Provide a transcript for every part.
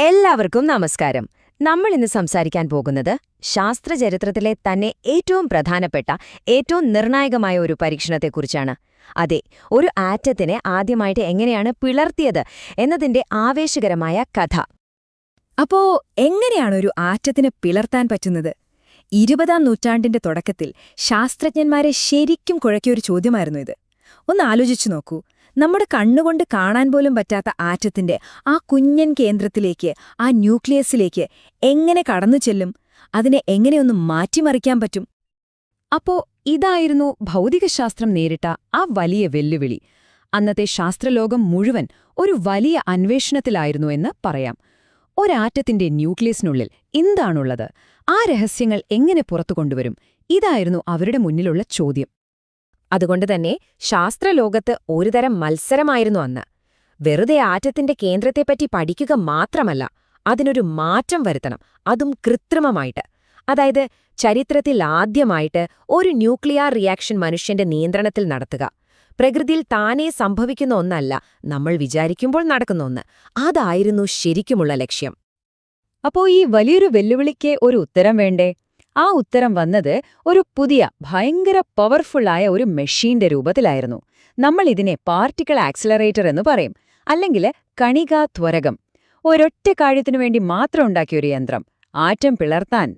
എല്ലാവർക്കും നമസ്കാരം. നമ്മൾ ഇന്ന് സംസാരിക്കാൻ പോകുന്നത് ശാസ്ത്രചരിത്രത്തിലെ തന്നെ ഏറ്റവും പ്രധാനപ്പെട്ട, ഏറ്റവും നിർണായകമായ ഒരു പരീക്ഷണത്തെക്കുറിച്ചാണ്. അതെ, ഒരു ആറ്റത്തിനെ ആദ്യമായിട്ട് എങ്ങനെയാണ് പിളർത്തിയത് എന്നതിന്റെ ആവേശകരമായ കഥ. അപ്പോ എങ്ങനെയാണ് ഒരു ആറ്റത്തിന് പിളർത്താൻ പറ്റുന്നത്? 20-ാം നൂറ്റാണ്ടിന്റെ തുടക്കത്തിൽ ശാസ്ത്രജ്ഞന്മാരെ ശരിക്കും കുഴക്കിയൊരു ചോദ്യമായിരുന്നു ഇത്. ഒന്ന് ആലോചിച്ചു നോക്കൂ. നമ്മുടെ കണ്ണുകൊണ്ട് കാണാൻ പോലും പറ്റാത്ത ആറ്റത്തിന്റെ ആ കുഞ്ഞൻ കേന്ദ്രത്തിലേക്ക്, ആ ന്യൂക്ലിയസിലേക്ക് എങ്ങനെ കടന്നു ചെല്ലും? അതിനെ എങ്ങനെയൊന്ന് മാറ്റിമറിക്കാൻ പറ്റും? അപ്പോ ഇതായിരുന്നു ഭൗതികശാസ്ത്രം നേരിട്ട ആ വലിയ വെല്ലുവിളി. അന്നത്തെ ശാസ്ത്രലോകം മുഴുവൻ ഒരു വലിയ അന്വേഷണത്തിലായിരുന്നു എന്ന് പറയാം. ഒരാറ്റത്തിന്റെ ന്യൂക്ലിയസിനുള്ളിൽ എന്താണുള്ളത്? ആ രഹസ്യങ്ങൾ എങ്ങനെ പുറത്തു കൊണ്ടുവരും? ഇതായിരുന്നു അവരുടെ മുന്നിലുള്ള ചോദ്യം. അതുകൊണ്ട് തന്നെ ശാസ്ത്രലോകത്ത് ഒരുതരം മത്സരമായിരുന്നു അന്ന്. വെറുതെ ആറ്റത്തിന്റെ കേന്ദ്രത്തെപ്പറ്റി പഠിക്കുക മാത്രമല്ല, അതിനൊരു മാറ്റം വരുത്തണം, അതും കൃത്രിമമായിട്ട്. അതായത് ചരിത്രത്തിൽ ആദ്യമായിട്ട് ഒരു ന്യൂക്ലിയർ റിയാക്ഷൻ മനുഷ്യന്റെ നിയന്ത്രണത്തിൽ നടത്തുക. പ്രകൃതിയിൽ താനേ സംഭവിക്കുന്ന ഒന്നല്ല, നമ്മൾ വിചാരിക്കുമ്പോൾ നടക്കുന്ന ഒന്ന്. അതായിരുന്നു ശരിക്കുമുള്ള ലക്ഷ്യം. അപ്പോ ഈ വലിയൊരു വെല്ലുവിളിക്ക് ഒരു ഉത്തരം വേണ്ടേ? ആ ഉത്തരം വന്നത് ഒരു പുതിയ, ഭയങ്കര പവർഫുള്ളായ ഒരു മെഷീന്റെ രൂപത്തിലായിരുന്നു. നമ്മൾ ഇതിനെ പാർട്ടിക്കിൾ ആക്സിലറേറ്റർ എന്ന് പറയും, അല്ലെങ്കിൽ കണികാ ത്വരകം. ഒരൊറ്റ കാര്യത്തിനു വേണ്ടി മാത്രം ഉണ്ടാക്കിയൊരു യന്ത്രം, ആറ്റം പിളർത്താൻ.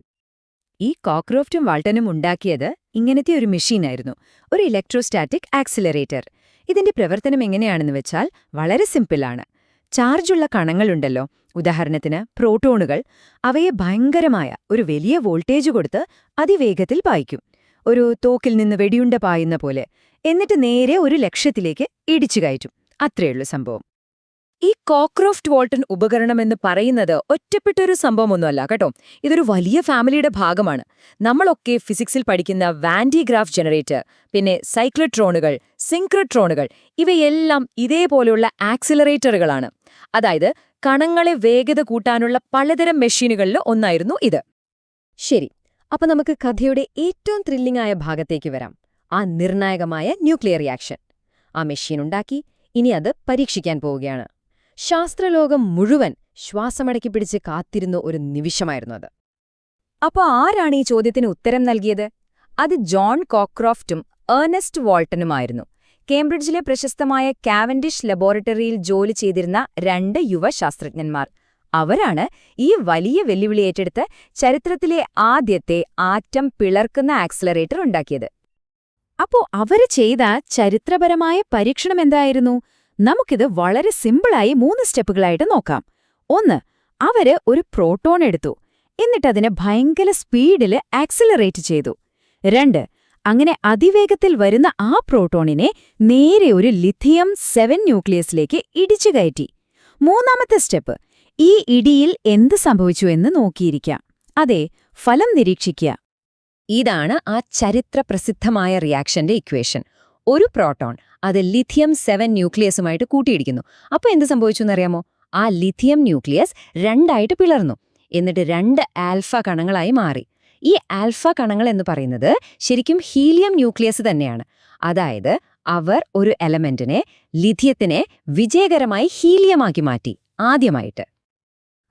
ഈ കോക്രോഫ്റ്റും വാൾട്ടനും ഉണ്ടാക്കിയത് ഇങ്ങനത്തെ ഒരു മെഷീനായിരുന്നു, ഒരു ഇലക്ട്രോസ്റ്റാറ്റിക് ആക്സിലറേറ്റർ. ഇതിന്റെ പ്രവർത്തനം എങ്ങനെയാണെന്ന് വെച്ചാൽ വളരെ സിമ്പിളാണ്. ചാർജുള്ള കണങ്ങളുണ്ടല്ലോ, ഉദാഹരണത്തിന് പ്രോട്ടോണുകൾ, അവയെ ഭയങ്കരമായ ഒരു വലിയ വോൾട്ടേജ് കൊടുത്ത് അതിവേഗത്തിൽ പായിക്കും, ഒരു തോക്കിൽ നിന്ന് വെടിയുണ്ട പായുന്ന പോലെ. എന്നിട്ട് നേരെ ഒരു ലക്ഷ്യത്തിലേക്ക് ഇടിച്ചു കയറ്റും. അത്രയുള്ളൂ സംഭവം. ഈ കോക്രോഫ്റ്റ് വാൾട്ടൺ ഉപകരണമെന്ന് പറയുന്നത് ഒറ്റപ്പെട്ടൊരു സംഭവമൊന്നുമല്ല കേട്ടോ. ഇതൊരു വലിയ ഫാമിലിയുടെ ഭാഗമാണ്. നമ്മളൊക്കെ ഫിസിക്സിൽ പഠിക്കുന്ന വാൻ ഡി ഗ്രാഫ് ജനറേറ്റർ, പിന്നെ സൈക്ലോട്രോണുകൾ, സിൻക്രോട്രോണുകൾ, ഇവയെല്ലാം ഇതേപോലെയുള്ള ആക്സിലറേറ്ററുകളാണ്. അതായത് കണങ്ങളെ വേഗത കൂട്ടാനുള്ള പലതരം മെഷീനുകളിൽ ഒന്നായിരുന്നു ഇത്. ശരി, അപ്പൊ നമുക്ക് കഥയുടെ ഏറ്റവും ത്രില്ലിംഗ് ആയ ഭാഗത്തേക്ക് വരാം. ആ നിർണായകമായ ന്യൂക്ലിയർ റിയാക്ഷൻ. ആ മെഷീൻ ഉണ്ടാക്കി, ഇനി അത് പരീക്ഷിക്കാൻ പോവുകയാണ്. ശാസ്ത്രലോകം മുഴുവൻ ശ്വാസമടക്കി പിടിച്ച് കാത്തിരുന്ന ഒരു നിമിഷമായിരുന്നു അത്. അപ്പോ ആരാണ് ഈ ചോദ്യത്തിന് ഉത്തരം നൽകിയത്? അത് ജോൺ കോക്രോഫ്റ്റും ഏർനെസ്റ്റ് വാൾട്ടനുമായിരുന്നു. കേംബ്രിഡ്ജിലെ പ്രശസ്തമായ കാവൻഡിഷ് ലബോറട്ടറിയിൽ ജോലി ചെയ്തിരുന്ന 2 യുവ ശാസ്ത്രജ്ഞന്മാർ. അവരാണ് ഈ വലിയ വെല്ലുവിളി ഏറ്റെടുത്ത് ചരിത്രത്തിലെ ആദ്യത്തെ ആറ്റം പിളർക്കുന്ന ആക്സിലറേറ്റർ ഉണ്ടാക്കിയത്. അപ്പോ അവര് ചെയ്ത ചരിത്രപരമായ പരീക്ഷണം എന്തായിരുന്നു? നമുക്കിത് വളരെ സിമ്പിളായി 3 സ്റ്റെപ്പുകളായിട്ട് നോക്കാം. 1. അവര് ഒരു പ്രോട്ടോൺ എടുത്തു, എന്നിട്ടതിനെ ഭയങ്കര സ്പീഡില് ആക്സിലറേറ്റ് ചെയ്തു. 2. അങ്ങനെ അതിവേഗത്തിൽ വരുന്ന ആ പ്രോട്ടോണിനെ നേരെ ഒരു ലിഥിയം 7 ന്യൂക്ലിയസിലേക്ക് ഇടിച്ചു കയറ്റി. 3ാമത്തെ സ്റ്റെപ്പ്, ഈ ഇടിയിൽ എന്ത് സംഭവിച്ചു എന്ന് നോക്കിയിരിക്കാം. അതെ, ഫലം നിരീക്ഷിക്കുക. ഇതാണ് ആ ചരിത്രപ്രസിദ്ധമായ റിയാക്ഷന്റെ ഇക്വേഷൻ. ഒരു പ്രോട്ടോൺ അത് ലിഥിയം 7 ന്യൂക്ലിയസുമായിട്ട് കൂട്ടിയിടിക്കുന്നു. അപ്പോൾ എന്ത് സംഭവിച്ചു എന്നറിയാമോ? ആ ലിഥിയം ന്യൂക്ലിയസ് 2ആയിട്ട് പിളർന്നു, എന്നിട്ട് 2 ആൽഫ കണങ്ങളായി മാറി. ഈ ആൽഫ കണങ്ങൾ എന്ന് പറയുന്നത് ശരിക്കും ഹീലിയം ന്യൂക്ലിയസ് തന്നെയാണ്. അതായത് അവർ ഒരു എലമെന്റിനെ, ലിഥിയത്തിനെ, വിജയകരമായി ഹീലിയമാക്കി മാറ്റി ആദ്യമായിട്ട്.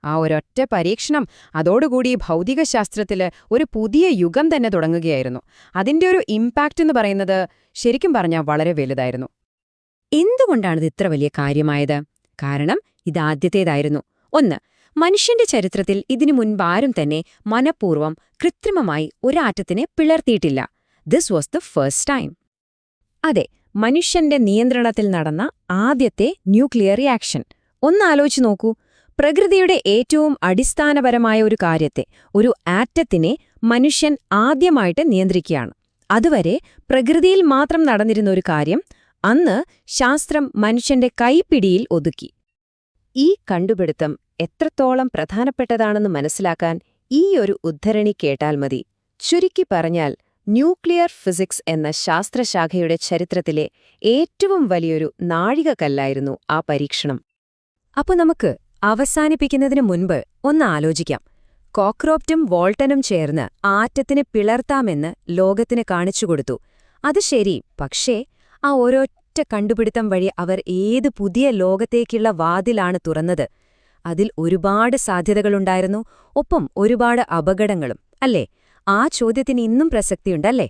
ആ ഒരൊറ്റ പരീക്ഷണം അതോടുകൂടി ഭൗതികശാസ്ത്രത്തില് ഒരു പുതിയ യുഗം തന്നെ തുടങ്ങുകയായിരുന്നു. അതിന്റെ ഒരു ഇമ്പാക്റ്റ് എന്ന് പറയുന്നത് ശരിക്കും പറഞ്ഞാൽ വളരെ വലുതായിരുന്നു. എന്തുകൊണ്ടാണിത് ഇത്ര വലിയ കാര്യമായത്? കാരണം ഇതാദ്യത്തേതായിരുന്നു. 1. മനുഷ്യന്റെ ചരിത്രത്തിൽ ഇതിനു മുൻപാരും തന്നെ മനഃപൂർവ്വം കൃത്രിമമായി ഒരാറ്റത്തിനെ പിളർത്തിയിട്ടില്ല. This was the first time. അതെ, മനുഷ്യന്റെ നിയന്ത്രണത്തിൽ നടന്ന ആദ്യത്തെ ന്യൂക്ലിയർ റിയാക്ഷൻ. ഒന്നാലോചിച്ചു നോക്കൂ. പ്രകൃതിയുടെ ഏറ്റവും അടിസ്ഥാനപരമായ ഒരു കാര്യത്തെ, ഒരു ആറ്റത്തിനെ, മനുഷ്യൻ ആദ്യമായിട്ട് നിയന്ത്രിക്കുകയാണ്. അതുവരെ പ്രകൃതിയിൽ മാത്രം നടന്നിരുന്ന ഒരു കാര്യം അന്ന് ശാസ്ത്രം മനുഷ്യന്റെ കൈപ്പിടിയിൽ ഒതുക്കി. ഈ കണ്ടുപിടുത്തം എത്രത്തോളം പ്രധാനപ്പെട്ടതാണെന്ന് മനസ്സിലാക്കാൻ ഈ ഒരു ഉദ്ധരണി കേട്ടാൽ മതി. ചുരുക്കി പറഞ്ഞാൽ, ന്യൂക്ലിയർ ഫിസിക്സ് എന്ന ശാസ്ത്രശാഖയുടെ ചരിത്രത്തിലെ ഏറ്റവും വലിയൊരു നാഴികക്കല്ലായിരുന്നു ആ പരീക്ഷണം. അപ്പോൾ നമുക്ക് അവസാനിപ്പിക്കുന്നതിന് മുൻപ് ഒന്ന് ആലോചിക്കാം. കോക്രോഫ്റ്റും വാൾട്ടനും ചേർന്ന് ആറ്റത്തിന് പിളർത്താമെന്ന് ലോകത്തിന് കാണിച്ചുകൊടുത്തു. അത് ശരി, പക്ഷേ ആ ഒരൊറ്റ കണ്ടുപിടുത്തം വഴി അവർ ഏത് പുതിയ ലോകത്തേക്കുള്ള വാതിലാണ് തുറന്നത്? അതിൽ ഒരുപാട് സാധ്യതകളുണ്ടായിരുന്നു, ഒപ്പം ഒരുപാട് അപകടങ്ങളും, അല്ലേ? ആ ചോദ്യത്തിന് ഇന്നും പ്രസക്തിയുണ്ടല്ലേ?